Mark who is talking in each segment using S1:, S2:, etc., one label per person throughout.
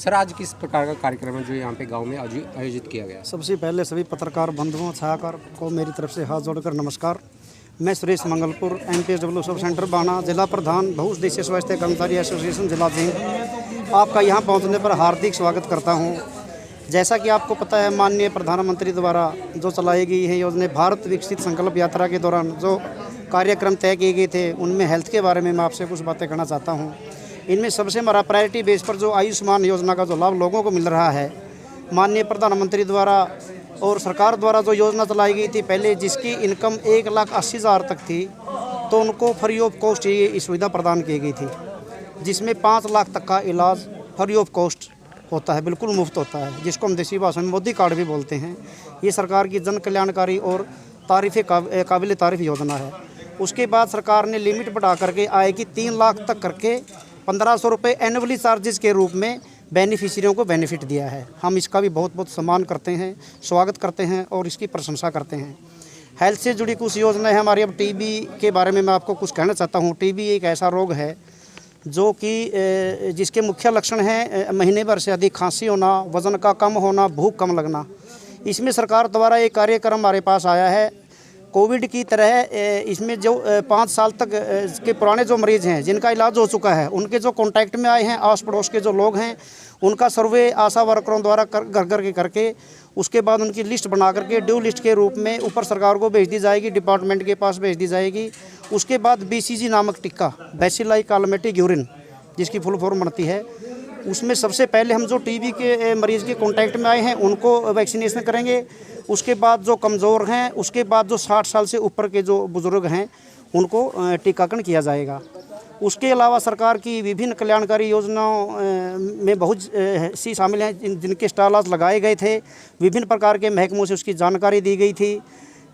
S1: Sir, आज किस प्रकार का कार्यक्रम है जो यहाँ पे गांव में आयोजित किया गया?
S2: सबसे पहले सभी पत्रकार बंधुओं छायाकार को मेरी तरफ से हाथ जोड़कर नमस्कार। मैं Suresh Mangalpur MPSW sub centre बाना, जिला प्रधान बहुउद्देशीय स्वास्थ्य कर्मचारी एसोसिएशन जिला जींद, आपका यहाँ पहुँचने पर हार्दिक स्वागत करता हूँ। जैसा कि आपको पता है, माननीय प्रधानमंत्री द्वारा जो चलाई गई है योजना भारत विकसित संकल्प यात्रा के दौरान जो कार्यक्रम तय किए गए थे, उनमें हेल्थ के बारे में मैं आपसे कुछ बातें कहना चाहता हूँ। इनमें सबसे हमारा प्रायोरिटी बेस पर जो आयुष्मान योजना का जो लाभ लोगों को मिल रहा है, माननीय प्रधानमंत्री द्वारा और सरकार द्वारा जो योजना चलाई गई थी पहले, जिसकी इनकम 1,80,000 तक थी, तो उनको फ्री ऑफ कॉस्ट ये सुविधा प्रदान की गई थी, जिसमें 5 लाख तक का इलाज फ्री ऑफ कॉस्ट होता है, बिल्कुल मुफ्त होता है, जिसको हम देसी भाषा में मोदी कार्ड भी बोलते हैं। ये सरकार की जन कल्याणकारी और काबिल तारीफ योजना है। उसके बाद सरकार ने लिमिट बढ़ा करके आय की 3 लाख तक करके 1500 रुपये एनुअली चार्जेस के रूप में बेनिफिशियरियों को बेनिफिट दिया है। हम इसका भी बहुत बहुत सम्मान करते हैं, स्वागत करते हैं और इसकी प्रशंसा करते हैं। हेल्थ से जुड़ी कुछ योजनाएं हमारी। अब टीबी के बारे में मैं आपको कुछ कहना चाहता हूं। टीबी एक ऐसा रोग है जो कि जिसके मुख्य लक्षण हैं महीने भर से अधिक खांसी होना, वज़न का कम होना, भूख कम लगना। इसमें सरकार द्वारा एक कार्यक्रम हमारे पास आया है कोविड की तरह। इसमें जो 5 साल तक के पुराने जो मरीज़ हैं जिनका इलाज हो चुका है, उनके जो कॉन्टैक्ट में आए हैं, आस पड़ोस के जो लोग हैं, उनका सर्वे आशा वर्करों द्वारा घर घर के करके उसके बाद उनकी लिस्ट बना करके ड्यू लिस्ट के रूप में ऊपर सरकार को भेज दी जाएगी, डिपार्टमेंट के पास भेज दी जाएगी। उसके बाद BCG नामक टिक्का, बैसिलाई कालमेटिक यूरिन, जिसकी फुल फॉर्म बनती है, उसमें सबसे पहले हम जो टीबी के मरीज़ के कॉन्टैक्ट में आए हैं उनको वैक्सीनेशन करेंगे। उसके बाद जो कमज़ोर हैं, उसके बाद जो 60 साल से ऊपर के जो बुज़ुर्ग हैं, उनको टीकाकरण किया जाएगा। उसके अलावा सरकार की विभिन्न कल्याणकारी योजनाओं में बहुत सी शामिल हैं जिनके स्टॉल आज लगाए गए थे। विभिन्न प्रकार के महकमों से उसकी जानकारी दी गई थी।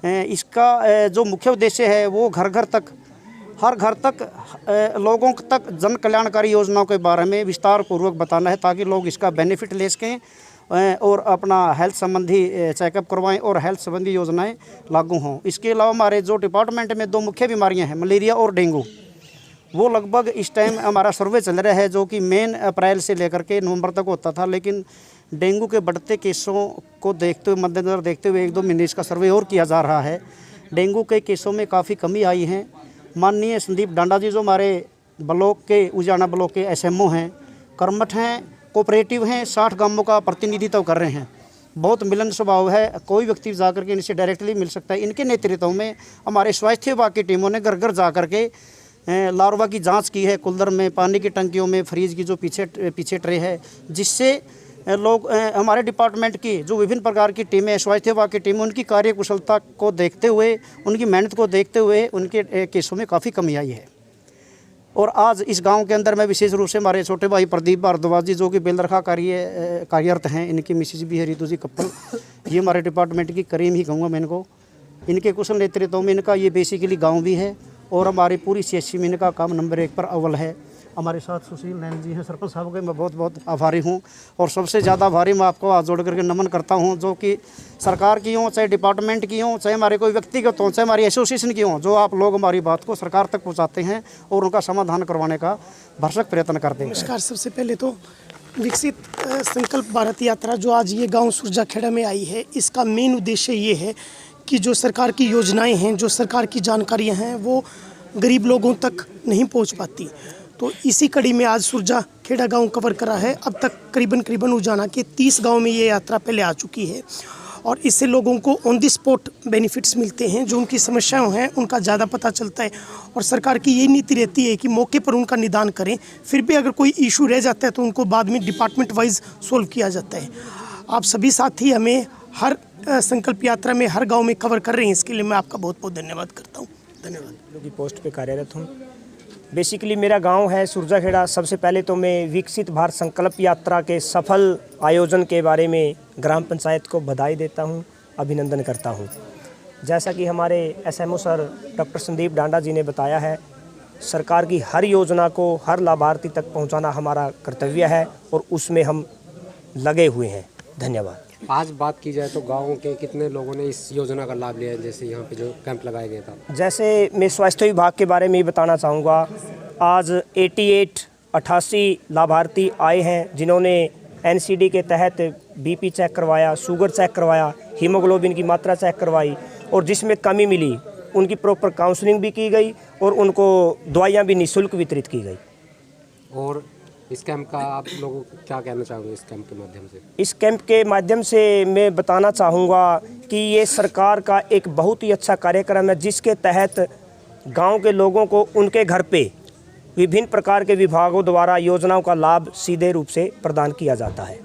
S2: इसका जो मुख्य उद्देश्य है वो घर घर तक, हर घर तक लोगों तक जन कल्याणकारी योजनाओं के बारे में विस्तार पूर्वक बताना है, ताकि लोग इसका बेनिफिट ले सकें और अपना हेल्थ संबंधी चेकअप करवाएं और हेल्थ संबंधी योजनाएं लागू हों। इसके अलावा हमारे जो डिपार्टमेंट में 2 मुख्य बीमारियां हैं, मलेरिया और डेंगू, वो लगभग इस टाइम हमारा सर्वे चल रहा है, जो कि मेन अप्रैल से लेकर के नवंबर तक होता था। लेकिन डेंगू के बढ़ते केसों को देखते हुए, मद्देनज़र देखते हुए 1-2 महीने इसका सर्वे और किया जा रहा है। डेंगू के केसों में काफ़ी कमी आई है। माननीय संदीप डांडा जी जो हमारे ब्लॉक के, उजाना ब्लॉक के SMO हैं, कर्मठ हैं, कोऑपरेटिव हैं, 60 गांवों का प्रतिनिधित्व कर रहे हैं। बहुत मिलन स्वभाव है, कोई व्यक्ति जा करके इनसे डायरेक्टली मिल सकता है। इनके नेतृत्व में हमारे स्वास्थ्य विभाग की टीमों ने घर घर जा करके लार्वा की जांच की है, कुल्लर में, पानी की टंकियों में, फ्रीज की जो पीछे ट्रे है, जिससे लोग हमारे डिपार्टमेंट की जो विभिन्न प्रकार की टीमें, स्वास्थ्य विभाग की टीमें, उनकी कार्यकुशलता को देखते हुए, उनकी मेहनत को देखते हुए उनके केसों में काफ़ी कमी आई है। और आज इस गांव के अंदर मैं विशेष रूप से हमारे छोटे भाई प्रदीप भारद्वाज जी, जो कि बेलरखा कार्यरत हैं, इनकी मिसेज भी है रितु जी कप्पल, ये हमारे डिपार्टमेंट की करीम ही कहूँगा मैं इनको। इनके कुशल नेतृत्व में इनका ये बेसिकली गांव भी है और हमारी पूरी CHC में इनका काम नंबर 1 पर अव्वल है। हमारे साथ सुशील नैन जी हैं, सरपंच साहब के मैं बहुत बहुत आभारी हूँ। और सबसे ज़्यादा आभारी मैं आपको हाथ जोड़ करके नमन करता हूँ, जो कि सरकार की हों, चाहे डिपार्टमेंट की हों, चाहे हमारे कोई व्यक्तिगत हों, चाहे हमारी एसोसिएशन की हों, जो आप लोग हमारी बात को सरकार तक पहुँचाते हैं और उनका समाधान करवाने का भरसक प्रयत्न करते हैं।
S3: नमस्कार। सबसे पहले तो विकसित संकल्प भारत यात्रा जो आज ये गाँव सुरजाखेड़ा में आई है, इसका मेन उद्देश्य ये है कि जो सरकार की योजनाएँ हैं, जो सरकार की जानकारियाँ हैं, वो गरीब लोगों तक नहीं पहुँच पाती। तो इसी कड़ी में आज सुरजाखेड़ा गांव कवर करा है। अब तक करीबन उजाना के 30 गांव में ये यात्रा पहले आ चुकी है और इससे लोगों को ऑन द स्पॉट बेनिफिट्स मिलते हैं। जो उनकी समस्याएं हैं उनका ज़्यादा पता चलता है और सरकार की ये नीति रहती है कि मौके पर उनका निदान करें। फिर भी अगर कोई इशू रह जाता है तो उनको बाद में डिपार्टमेंट वाइज सोल्व किया जाता है। आप सभी साथी हमें हर संकल्प यात्रा में हर गाँव में कवर कर रहे हैं, इसके लिए मैं आपका बहुत बहुत धन्यवाद करता हूँ। धन्यवाद।
S4: जो कि पोस्ट पे कार्यरत हूँ। बेसिकली मेरा गांव है सुरजाखेड़ा। सबसे पहले तो मैं विकसित भारत संकल्प यात्रा के सफल आयोजन के बारे में ग्राम पंचायत को बधाई देता हूं, अभिनंदन करता हूं। जैसा कि हमारे SMO सर डॉक्टर संदीप डांडा जी ने बताया है, सरकार की हर योजना को हर लाभार्थी तक पहुंचाना हमारा कर्तव्य है और उसमें हम लगे हुए हैं। धन्यवाद।
S1: आज बात की जाए तो गाँव के कितने लोगों ने इस योजना का लाभ लिया है, जैसे यहाँ पे जो कैंप लगाया गया था?
S4: जैसे मैं स्वास्थ्य विभाग के बारे में ही बताना चाहूँगा। आज 88 लाभार्थी आए हैं जिन्होंने एनसीडी के तहत बीपी चेक करवाया, शुगर चेक करवाया, हीमोग्लोबिन की मात्रा चेक करवाई और जिसमें कमी मिली उनकी प्रॉपर काउंसलिंग भी की गई और उनको दवाइयाँ भी निःशुल्क वितरित की गई।
S1: और इस कैंप का आप लोगों को क्या कहना चाहोगे इस कैंप के माध्यम से?
S4: इस कैंप के माध्यम से मैं बताना चाहूँगा कि ये सरकार का एक बहुत ही अच्छा कार्यक्रम है, जिसके तहत गांव के लोगों को उनके घर पे विभिन्न प्रकार के विभागों द्वारा योजनाओं का लाभ सीधे रूप से प्रदान किया जाता है।